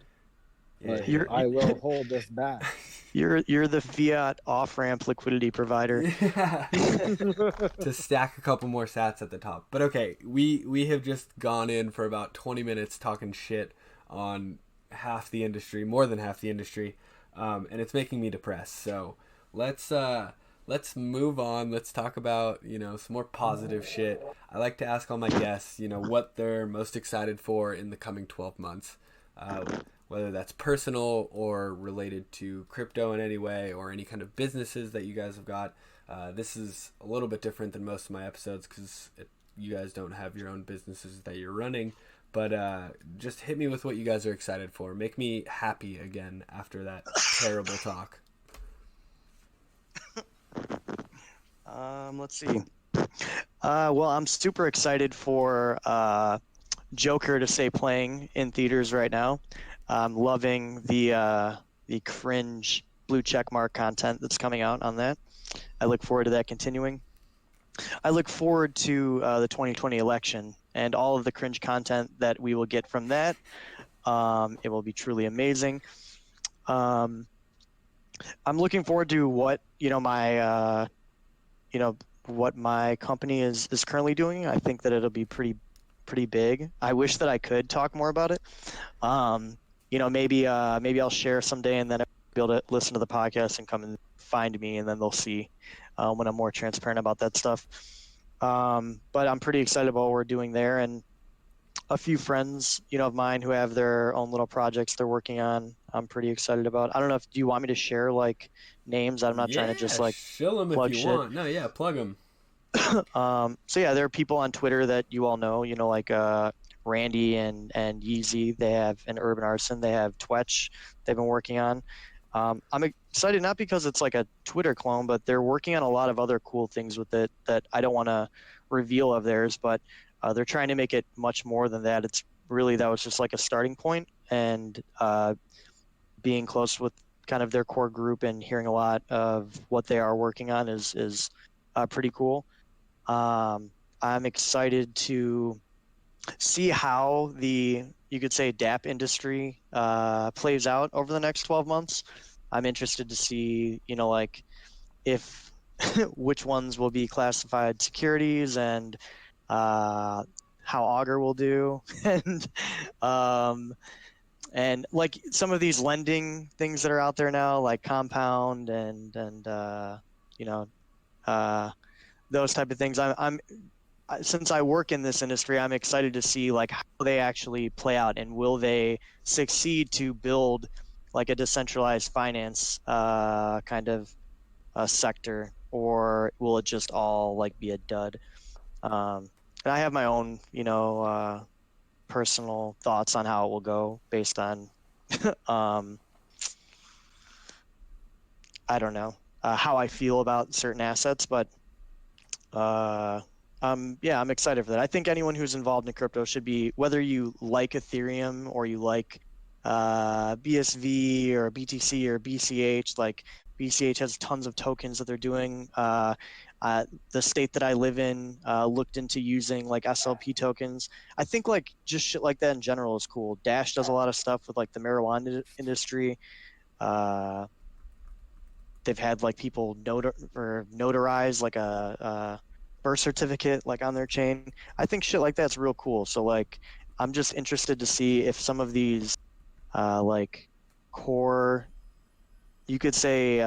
[SPEAKER 2] Yeah,
[SPEAKER 3] I will hold this back.
[SPEAKER 4] You're the fiat off-ramp liquidity provider.
[SPEAKER 2] To stack a couple more sats at the top. But okay, we have just gone in for about 20 minutes talking shit on half the industry, more than half the industry, and it's making me depressed. So let's move on. Let's talk about, some more positive shit. I like to ask all my guests, what they're most excited for in the coming 12 months. Whether that's personal or related to crypto in any way, or any kind of businesses that you guys have got. This is a little bit different than most of my episodes, because you guys don't have your own businesses that you're running. But just hit me with what you guys are excited for. Make me happy again after that terrible talk.
[SPEAKER 4] Let's see. Well, I'm super excited for Joker to stay playing in theaters right now. I'm loving the cringe blue checkmark content that's coming out on that. I look forward to that continuing. I look forward to the 2020 election and all of the cringe content that we will get from that. It will be truly amazing. I'm looking forward to what what my company is currently doing. I think that it'll be pretty big. I wish that I could talk more about it. Maybe I'll share someday, and then I'll be able to listen to the podcast and come and find me, and then they'll see when I'm more transparent about that stuff. But I'm pretty excited about what we're doing there, and a few friends, of mine who have their own little projects they're working on. I'm pretty excited about. I don't know do you want me to share names? I'm not trying to just
[SPEAKER 2] shill them
[SPEAKER 4] plug
[SPEAKER 2] if you
[SPEAKER 4] shit.
[SPEAKER 2] want. No, yeah, plug them.
[SPEAKER 4] So yeah, there are people on Twitter that you all know, Randy and Yeezy. They have an Urban Arson. They have Twetch they've been working on. I'm excited not because it's like a Twitter clone, but they're working on a lot of other cool things with it that I don't want to reveal of theirs, but they're trying to make it much more than that. It's really, that was just like a starting point, and being close with kind of their core group and hearing a lot of what they are working on is pretty cool. I'm excited to see how you could say DApp industry plays out over the next 12 months. I'm interested to see, like if which ones will be classified securities and how Augur will do, and like some of these lending things that are out there now, like Compound and those type of things. Since I work in this industry, I'm excited to see like how they actually play out, and will they succeed to build like a decentralized finance kind of sector, or will it just all like be a dud? And I have my own, personal thoughts on how it will go based on, I don't know, how I feel about certain assets, but I'm excited for that. I think anyone who's involved in crypto should be, whether you like Ethereum or you like BSV or BTC or BCH. Like BCH has tons of tokens that they're doing. The state that I live in looked into using like SLP tokens. I think like just shit like that in general is cool. Dash does a lot of stuff with like the marijuana industry. They've had like people notarize like a birth certificate like on their chain. I think shit like that's real cool. So like I'm just interested to see if some of these like core, you could say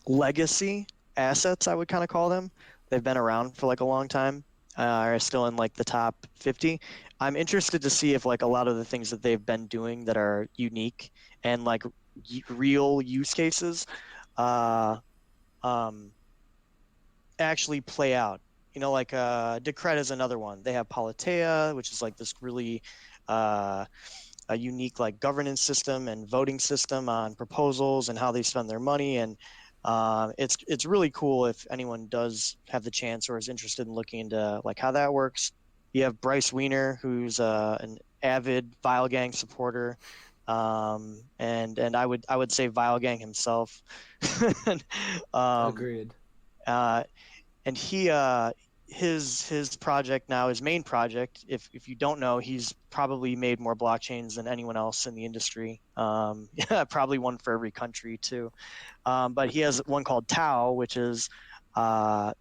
[SPEAKER 4] legacy assets, I would kind of call them. They've been around for like a long time, are still in like the top 50. I'm interested to see if like a lot of the things that they've been doing that are unique and like real use cases actually play out. Like Decred is another one. They have Politea, which is like this really a unique like governance system and voting system on proposals and how they spend their money. And it's really cool if anyone does have the chance or is interested in looking into like how that works. You have Bryce Wiener, who's an avid Vile Gang supporter. And I would say Vile Gang himself.
[SPEAKER 3] Agreed.
[SPEAKER 4] And he his project now, his main project, if you don't know, he's probably made more blockchains than anyone else in the industry. Probably one for every country too. But he has one called Tau, which is a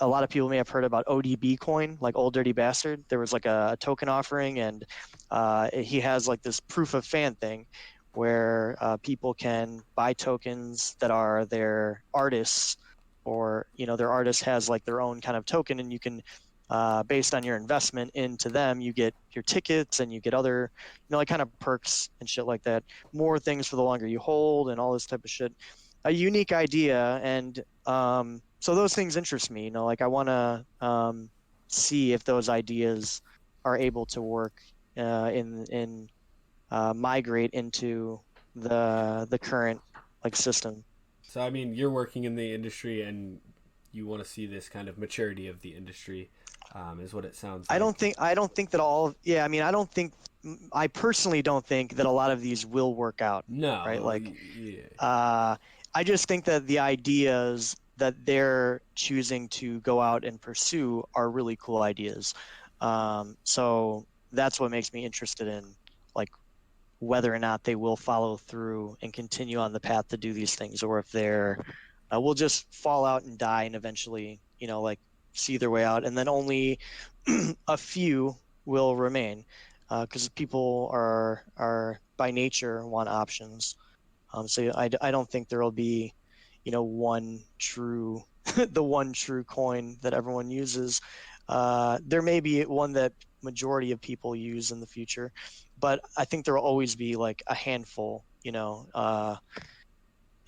[SPEAKER 4] lot of people may have heard about ODB coin, like Old Dirty Bastard. There was like a token offering, and he has like this proof of fan thing where people can buy tokens that are their artists, or their artist has like their own kind of token, and you can based on your investment into them, you get your tickets and you get other like kind of perks and shit like that, more things for the longer you hold and all this type of shit. A unique idea. And so those things interest me. Like I want to see if those ideas are able to work in migrate into the current like system.
[SPEAKER 2] So I mean, you're working in the industry and you want to see this kind of maturity of the industry, is what it sounds like. I
[SPEAKER 4] don't think that all. Yeah, I mean, I personally don't think that a lot of these will work out.
[SPEAKER 2] No.
[SPEAKER 4] Right. Like,
[SPEAKER 2] yeah.
[SPEAKER 4] I just think that the ideas that they're choosing to go out and pursue are really cool ideas. So that's what makes me interested in like whether or not they will follow through and continue on the path to do these things, or if they're will just fall out and die and eventually like see their way out, and then only a few will remain, because people are by nature want options. So I don't think there will be one true the one true coin that everyone uses. There may be one that majority of people use in the future, but I think there will always be like a handful,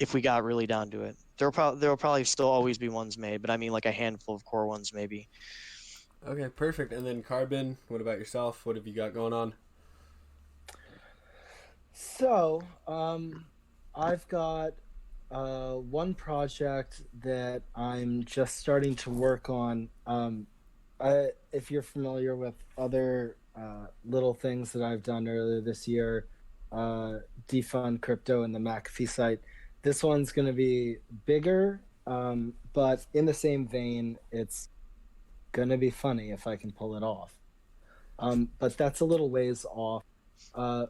[SPEAKER 4] if we got really down to it. There will probably still always be ones made, but I mean like a handful of core ones maybe.
[SPEAKER 2] Okay, perfect. And then Karbon, what about yourself? What have you got going on?
[SPEAKER 3] So, I've got one project that I'm just starting to work on. If you're familiar with other little things that I've done earlier this year, Defund Crypto and the McAfee site. This one's going to be bigger, but in the same vein, it's going to be funny if I can pull it off. But that's a little ways off.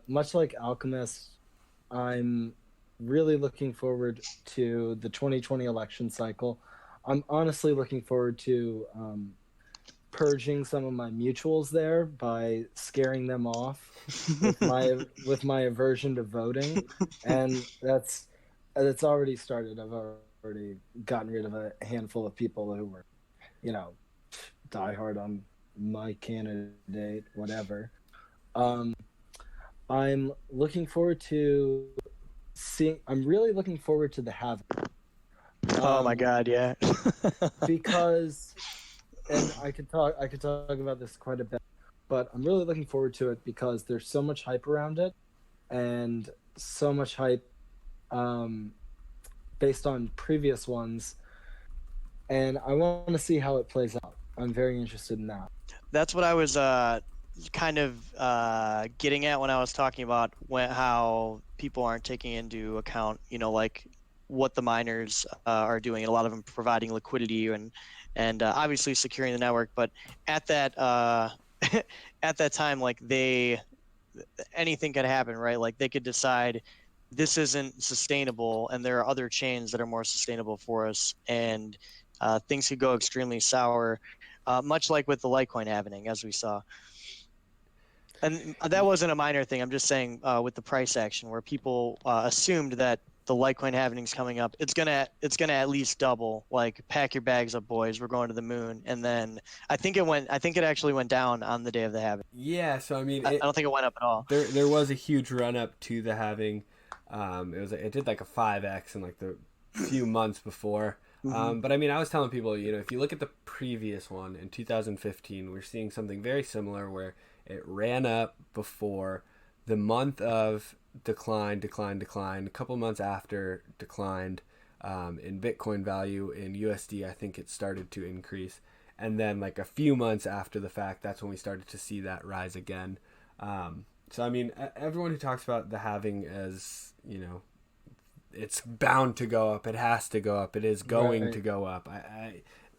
[SPEAKER 3] Much like Alchemist, I'm really looking forward to the 2020 election cycle. I'm honestly looking forward to purging some of my mutuals there by scaring them off with my aversion to voting, and that's already started. I've already gotten rid of a handful of people who were, diehard on my candidate, whatever. I'm looking forward to I'm really looking forward to the halving.
[SPEAKER 4] Oh my God, yeah.
[SPEAKER 3] Because, and I could talk about this quite a bit, but I'm really looking forward to it because there's so much hype around it, and so much hype based on previous ones, and I want to see how it plays out. I'm very interested in that.
[SPEAKER 4] That's what I was kind of getting at when I was talking about how people aren't taking into account, like what the miners are doing, and a lot of them providing liquidity and obviously securing the network. But at that at that time, like anything could happen, right? Like they could decide this isn't sustainable, and there are other chains that are more sustainable for us, and things could go extremely sour, much like with the Litecoin halving, as we saw. And that wasn't a minor thing. I'm just saying with the price action, where people assumed that the Litecoin halving's coming up, it's gonna at least double. Like, pack your bags up, boys, we're going to the moon. And then I think it actually went down on the day of the halving.
[SPEAKER 2] Yeah, so I mean,
[SPEAKER 4] I don't think it went up at all.
[SPEAKER 2] There was a huge run up to the halving. It did like a 5x in like the few months before.
[SPEAKER 4] Mm-hmm.
[SPEAKER 2] But I mean, I was telling people, if you look at the previous one in 2015, we're seeing something very similar where it ran up before the month of decline. A couple months after declined in Bitcoin value. In USD, I think it started to increase. And then like a few months after the fact, that's when we started to see that rise again. So, I mean, everyone who talks about the halving as, it's bound to go up, it has to go up, it is going to go up.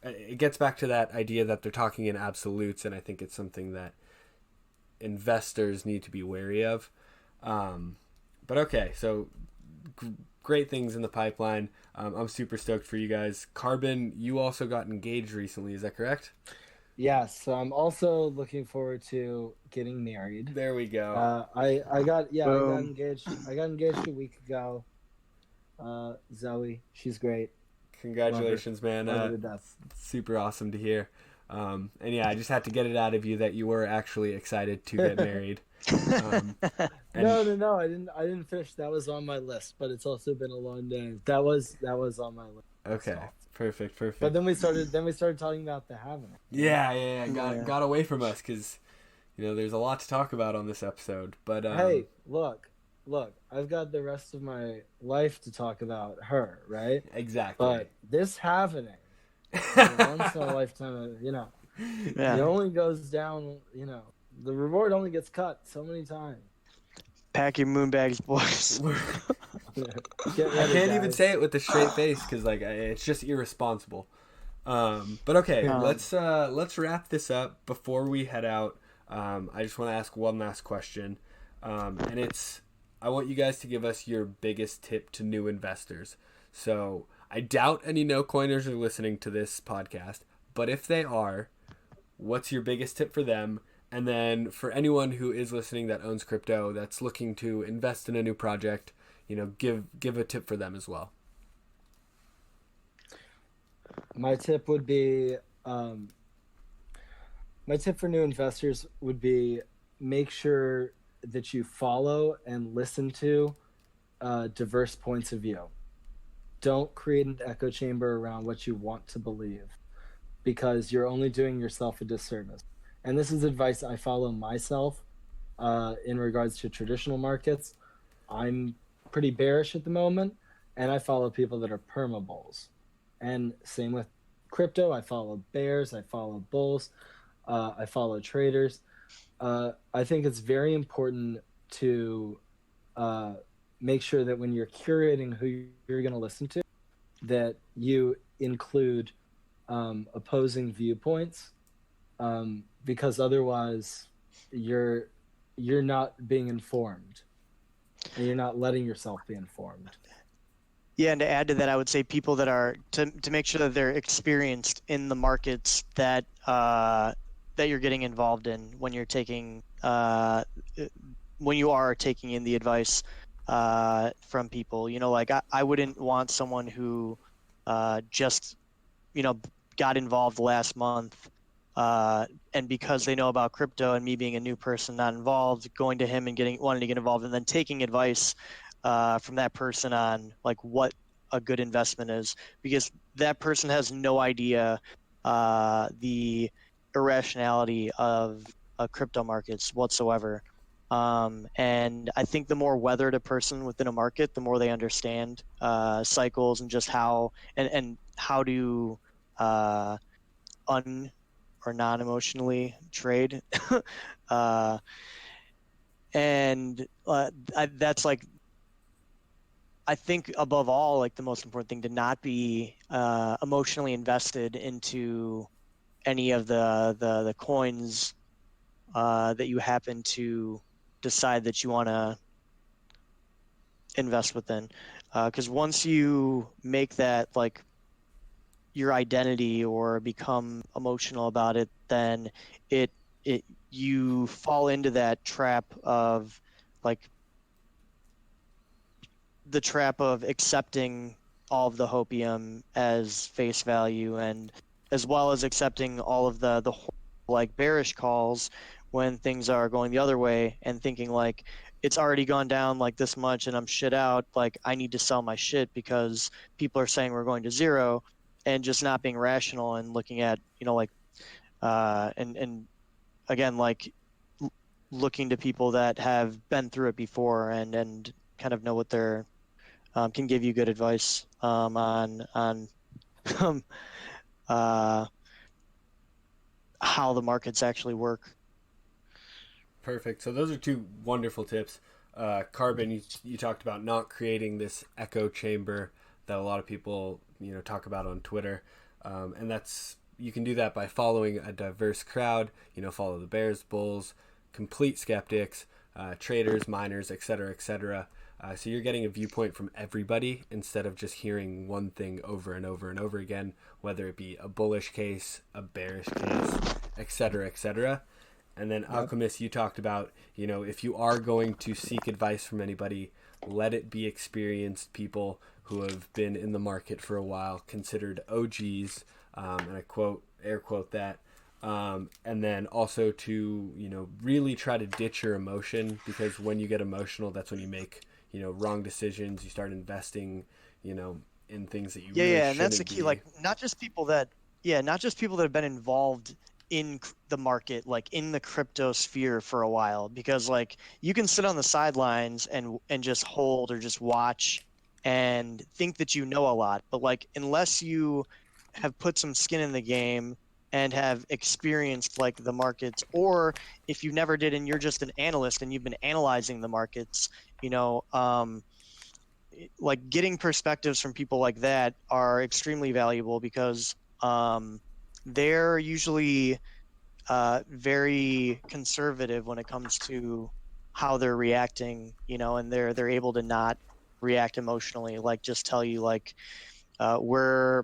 [SPEAKER 2] It gets back to that idea that they're talking in absolutes, and I think it's something that investors need to be wary of. But okay, so great things in the pipeline. I'm super stoked for you guys. Karbon, you also got engaged recently, is that correct?
[SPEAKER 3] Yes, so I'm also looking forward to getting married.
[SPEAKER 2] There we go.
[SPEAKER 3] I got engaged. I got engaged a week ago. Zoe, she's great.
[SPEAKER 2] Congratulations, man. Super awesome to hear. And yeah, I just had to get it out of you that you were actually excited to get married.
[SPEAKER 3] No, I didn't finish. That was on my list, but it's also been a long day. That was on my list.
[SPEAKER 2] Okay. So. Perfect.
[SPEAKER 3] But then we started talking about the halving.
[SPEAKER 2] Yeah. Got away from us because, there's a lot to talk about on this episode. But
[SPEAKER 3] hey, look, I've got the rest of my life to talk about her, right?
[SPEAKER 2] Exactly.
[SPEAKER 3] But this halving, once in a lifetime, it only goes down. The reward only gets cut so many times.
[SPEAKER 4] Pack your moon bags, boys.
[SPEAKER 2] I can't even say it with a straight face because it's just irresponsible. But okay, let's wrap this up before we head out. I just want to ask one last question, and it's, I want you guys to give us your biggest tip to new investors. So I doubt any no coiners are listening to this podcast, but if they are, what's your biggest tip for them? And then for anyone who is listening that owns crypto, that's looking to invest in a new project, give a tip for them as well.
[SPEAKER 3] My tip would be, my tip for new investors would be, make sure that you follow and listen to diverse points of view. Don't create an echo chamber around what you want to believe, because you're only doing yourself a disservice. And this is advice I follow myself in regards to traditional markets. I'm pretty bearish at the moment, and I follow people that are perma bulls. And same with crypto. I follow bears, I follow bulls, I follow traders. I think it's very important to make sure that when you're curating who you're going to listen to, that you include opposing viewpoints, because otherwise you're not being informed, and you're not letting yourself be informed.
[SPEAKER 4] Yeah, and to add to that, I would say people that are to make sure that they're experienced in the markets that that you're getting involved in when you're taking when you are taking in the advice from people. You know, like I wouldn't want someone who just got involved last month, and because they know about crypto and me being a new person not involved, going to him and wanting to get involved, and then taking advice from that person on like what a good investment is, because that person has no idea the irrationality of crypto markets whatsoever. And I think the more weathered a person within a market, the more they understand cycles and just how and how to or non-emotionally trade. That's like, I think above all, like the most important thing, to not be emotionally invested into any of the coins that you happen to decide that you want to invest within, because once you make that like your identity or become emotional about it, then you fall into that trap of like the trap of accepting all of the hopium as face value, and as well as accepting all of the like bearish calls when things are going the other way, and thinking like it's already gone down like this much and I'm shit out, like I need to sell my shit because people are saying we're going to zero, and just not being rational and looking at like and again like looking to people that have been through it before and kind of know what they're can give you good advice on how the markets actually work.
[SPEAKER 2] Perfect. So those are two wonderful tips. Karbon, you talked about not creating this echo chamber that a lot of people talk about on Twitter, and you can do that by following a diverse crowd. Follow the bears, bulls, complete skeptics, traders, miners, etc., etc. So you're getting a viewpoint from everybody instead of just hearing one thing over and over and over again, whether it be a bullish case, a bearish case, etc., etc. And then Alchemist, you talked about, if you are going to seek advice from anybody, let it be experienced people who have been in the market for a while, considered OGs, and I air quote that. And then also to, really try to ditch your emotion, because when you get emotional, that's when you make, wrong decisions. You start investing, in things that you really shouldn't.
[SPEAKER 4] And that's the key.
[SPEAKER 2] Be.
[SPEAKER 4] Like not just people that have been involved in the market, like in the crypto sphere for a while, because like you can sit on the sidelines and just hold or just watch and think that you know a lot, but like unless you have put some skin in the game and have experienced like the markets, or if you never did and you're just an analyst and you've been analyzing the markets, like getting perspectives from people like that are extremely valuable, because they're usually very conservative when it comes to how they're reacting, and they're able to not react emotionally, like just tell you like we're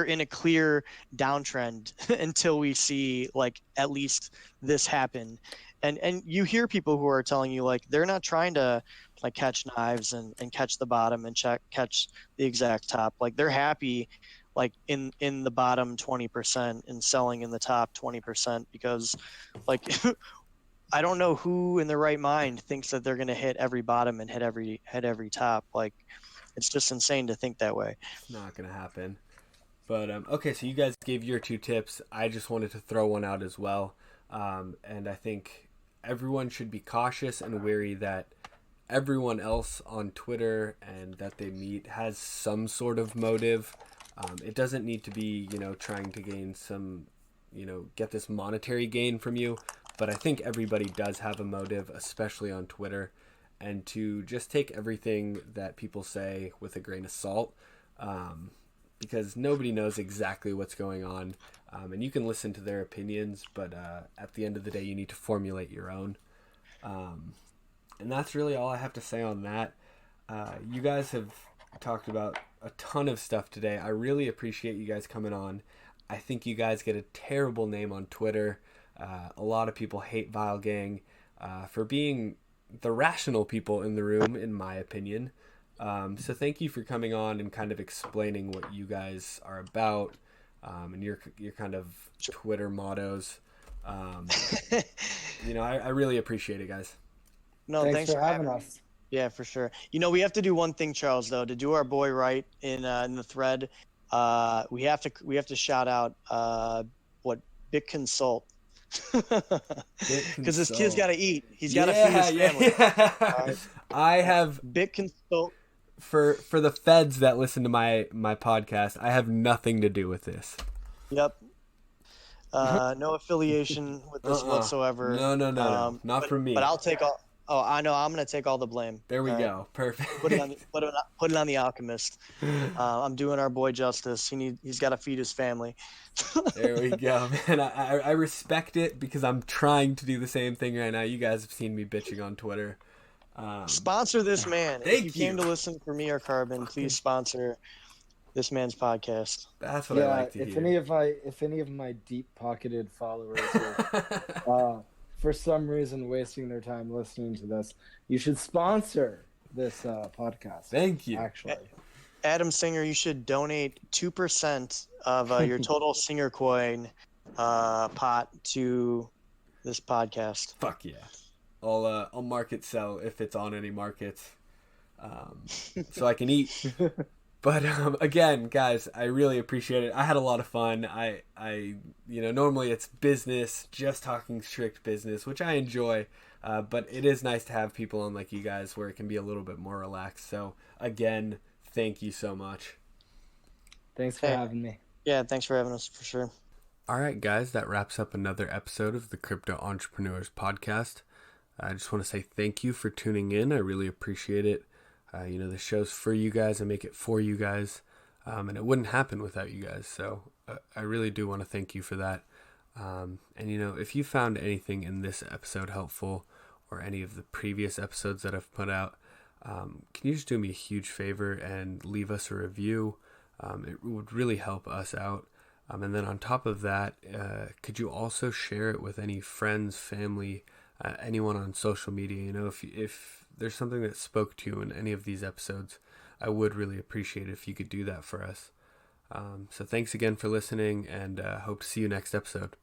[SPEAKER 4] in a clear downtrend until we see like at least this happen. And you hear people who are telling you like they're not trying to like catch knives and catch the bottom and catch the exact top. Like they're happy like in the bottom 20% and selling in the top 20%, because like I don't know who in their right mind thinks that they're going to hit every bottom and hit every top. Like it's just insane to think that way.
[SPEAKER 2] It's not going to happen. But okay, so you guys gave your two tips. I just wanted to throw one out as well. And I think everyone should be cautious and wary that everyone else on Twitter and that they meet has some sort of motive. It doesn't need to be, trying to gain some, get this monetary gain from you. But I think everybody does have a motive, especially on Twitter. and to just take everything that people say with a grain of salt, because nobody knows exactly what's going on, and you can listen to their opinions, but at the end of the day, you need to formulate your own. And that's really all I have to say on that. You guys have talked about a ton of stuff today. I really appreciate you guys coming on. I think you guys get a terrible name on Twitter. A lot of people hate Vile Gang for being the rational people in the room, in my opinion. So thank you for coming on and kind of explaining what you guys are about, and your kind of Twitter mottos. I really appreciate it, guys.
[SPEAKER 4] No, thanks for having us. Yeah, for sure. We have to do one thing, Charles, though, to do our boy right in the thread. We have to shout out Bit Consult, because this kid's got to eat. He's got to feed his family.
[SPEAKER 2] Yeah. Right? I have
[SPEAKER 4] Bit Consult
[SPEAKER 2] for the feds that listen to my podcast. I have nothing to do with this.
[SPEAKER 4] Yep. No affiliation with this whatsoever.
[SPEAKER 2] No. Not from me.
[SPEAKER 4] But I'll take all. Oh, I know. I'm gonna take all the blame.
[SPEAKER 2] There we go. Perfect.
[SPEAKER 4] Put it on the Alchemist. I'm doing our boy justice. He's got to feed his family.
[SPEAKER 2] There we go, man. I respect it because I'm trying to do the same thing right now. You guys have seen me bitching on Twitter.
[SPEAKER 4] Sponsor this man. If you came
[SPEAKER 2] you.
[SPEAKER 4] to listen for me or Karbon, please sponsor this man's podcast.
[SPEAKER 2] That's what I like to hear.
[SPEAKER 3] If any of my deep-pocketed followers are for some reason wasting their time listening to this, you should sponsor this podcast.
[SPEAKER 2] Thank you.
[SPEAKER 3] Actually,
[SPEAKER 4] Adam Singer, you should donate 2% of your total Singer coin pot to this podcast.
[SPEAKER 2] Fuck yeah. I'll market sell if it's on any markets, so I can eat. But again, guys, I really appreciate it. I had a lot of fun. I normally it's business, just talking strict business, which I enjoy. But it is nice to have people on like you guys where it can be a little bit more relaxed. So again, thank you so much.
[SPEAKER 3] Thanks for having me.
[SPEAKER 4] Yeah, thanks for having us, for sure.
[SPEAKER 2] All right, guys, that wraps up another episode of the Crypto Entrepreneurs Podcast. I just want to say thank you for tuning in. I really appreciate it. The show's for you guys. I make it for you guys. And it wouldn't happen without you guys. So I really do want to thank you for that. And if you found anything in this episode helpful or any of the previous episodes that I've put out, can you just do me a huge favor and leave us a review? It would really help us out. And then on top of that, could you also share it with any friends, family, anyone on social media? If there's something that spoke to you in any of these episodes, I would really appreciate it if you could do that for us. So thanks again for listening, and hope to see you next episode.